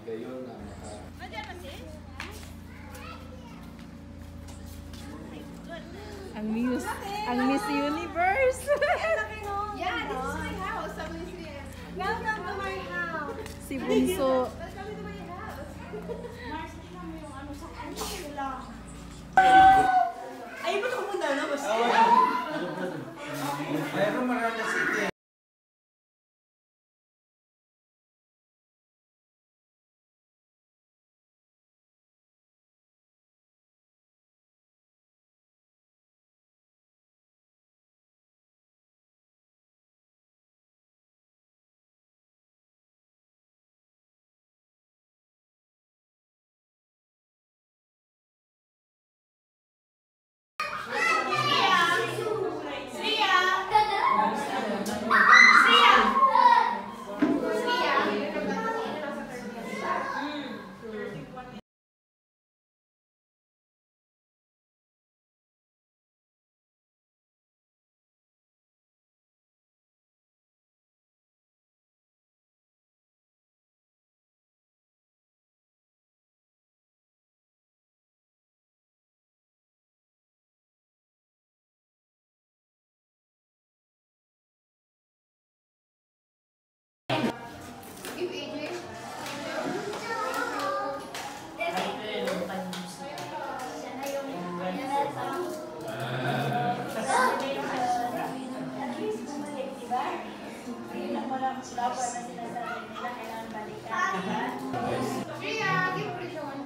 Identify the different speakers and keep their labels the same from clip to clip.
Speaker 1: gayon na maka...
Speaker 2: Ang Miss Universe.
Speaker 3: Yeah, this is my house. Welcome to my house.
Speaker 2: Si Bunso.
Speaker 3: Welcome to my house.
Speaker 4: Ay, ba't ako muna na?
Speaker 1: Mayroon marami city.
Speaker 3: Give AJ. Priya, give Prisha one.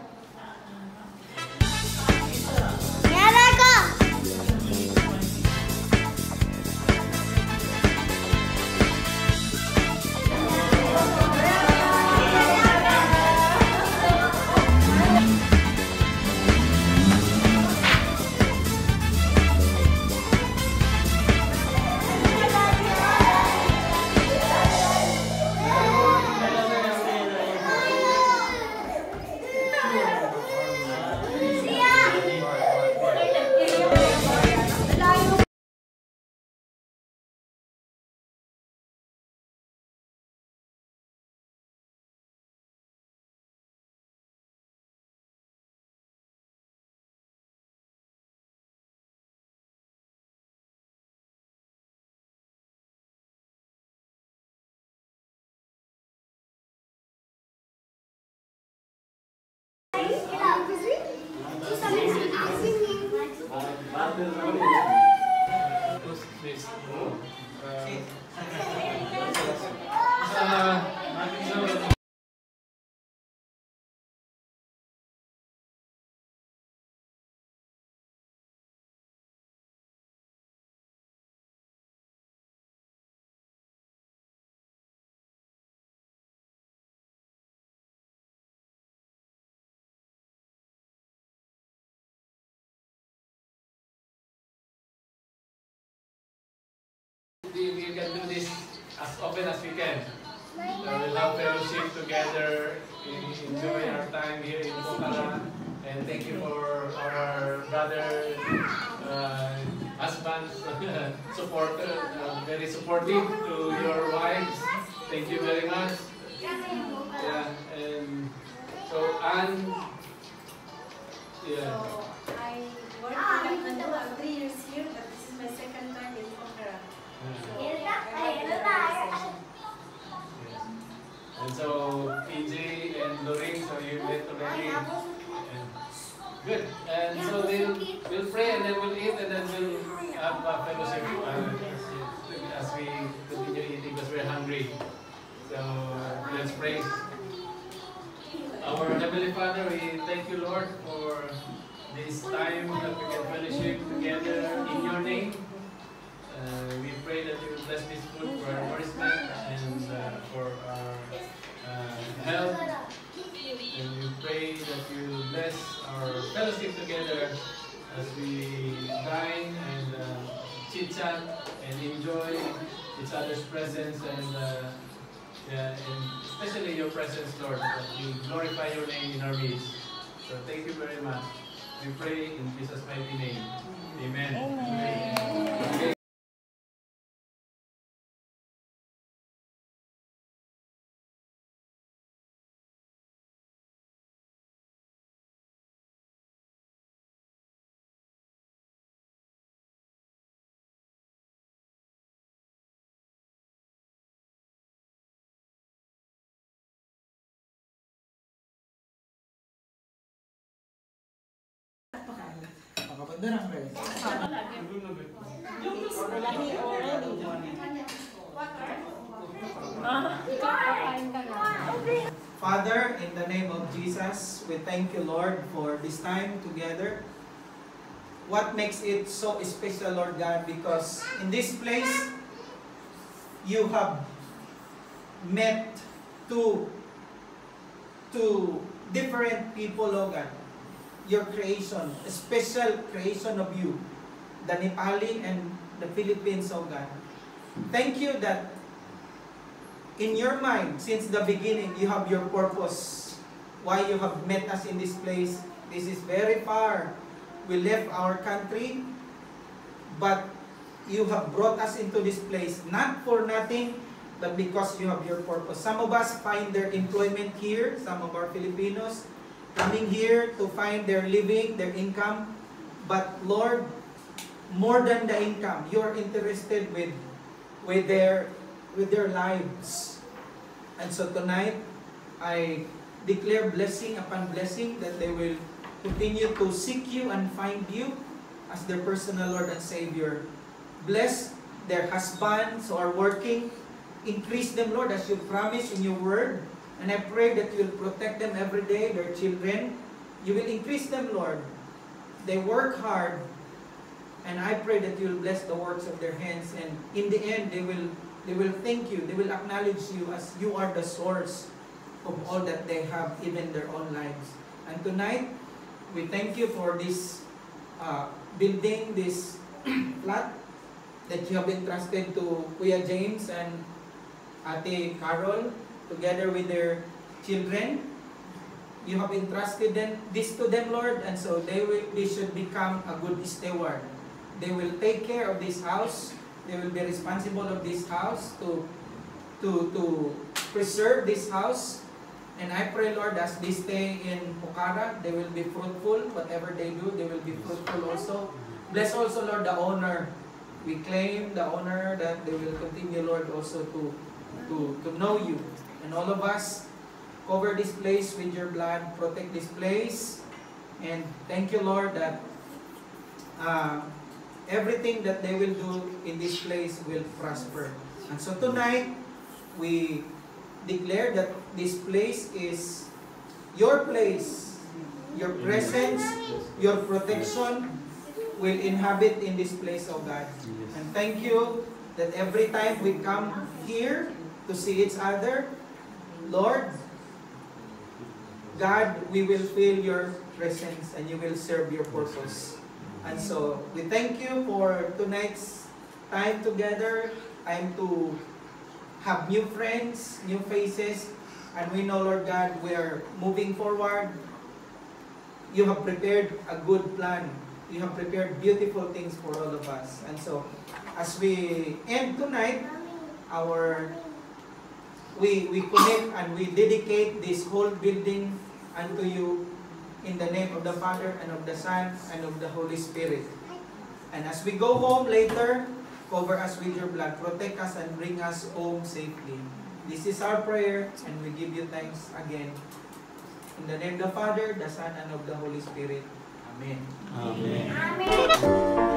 Speaker 1: We can do this as often as we can. We'll have fellowship together, enjoy our time here in Pokhara, and thank you for our brother, husbands, very supportive to your wives. Thank you very much. Yeah, and so Anne, yeah.
Speaker 4: So, I worked in Manila 3 years here, but this is my second time in Pokhara.
Speaker 1: And so PJ and Lorraine, so you met already. And good. And so we'll pray and then we'll eat and then we'll have a fellowship as we continue eating because we're hungry. So let's pray. Our Heavenly Father, we thank you, Lord, for this time that we can fellowship together in your name. We pray that you bless this food for our nourishment and for our health. And we pray that you bless our fellowship together as we dine and chit-chat and enjoy each other's presence and especially your presence, Lord, that we glorify your name in our midst. So thank you very much. We pray in Jesus' mighty name. Amen. Amen.
Speaker 5: Makapandarang guys. Father, in the name of Jesus, we thank you, Lord, for this time together. What makes it so special, Lord God, because in this place, you have met two different people, Lord God. Your creation, a special creation of you, the Nepali and the Philippines, oh God. Thank you that in your mind, since the beginning, you have your purpose. Why you have met us in this place. This is very far. We left our country, but you have brought us into this place, not for nothing, but because you have your purpose. Some of us find their employment here, some of our Filipinos, coming here to find their living, their income. But Lord, more than the income, you are interested with their lives. And so tonight, I declare blessing upon blessing that they will continue to seek you and find you as their personal Lord and Savior. Bless their husbands who are working. Increase them, Lord, as you promised in your word. And I pray that you will protect them every day, their children. You will increase them, Lord. They work hard. And I pray that you will bless the works of their hands. And in the end, they will thank you. They will acknowledge you as you are the source of all that they have, even their own lives. And tonight, we thank you for this building, this flat that you have entrusted to Kuya James and Ate Carol, together with their children. You have entrusted this to them, Lord, and so they should become a good steward. They will take care of this house. They will be responsible of this house to preserve this house. And I pray, Lord, as they stay in Pokhara, they will be fruitful. Whatever they do, they will be fruitful also. Bless also, Lord, the owner. We claim the owner that they will continue, Lord, also to know you. And all of us, cover this place with your blood, protect this place. And thank you, Lord, that everything that they will do in this place will prosper. And so tonight, we declare that this place is your place. Your presence, your protection will inhabit in this place, oh God. And thank you that every time we come here to see each other, Lord, God, we will feel your presence and you will serve your purpose. And so, we thank you for tonight's time together, time to have new friends, new faces, and we know, Lord God, we are moving forward. You have prepared a good plan. You have prepared beautiful things for all of us. And so, as we end tonight, we connect and we dedicate this whole building unto you in the name of the Father and of the Son and of the Holy Spirit. And as we go home later, cover us with your blood, protect us and bring us home safely. This is our prayer and we give you thanks again. In the name of the Father, the Son, and of the Holy Spirit. Amen.
Speaker 6: Amen.
Speaker 3: Amen.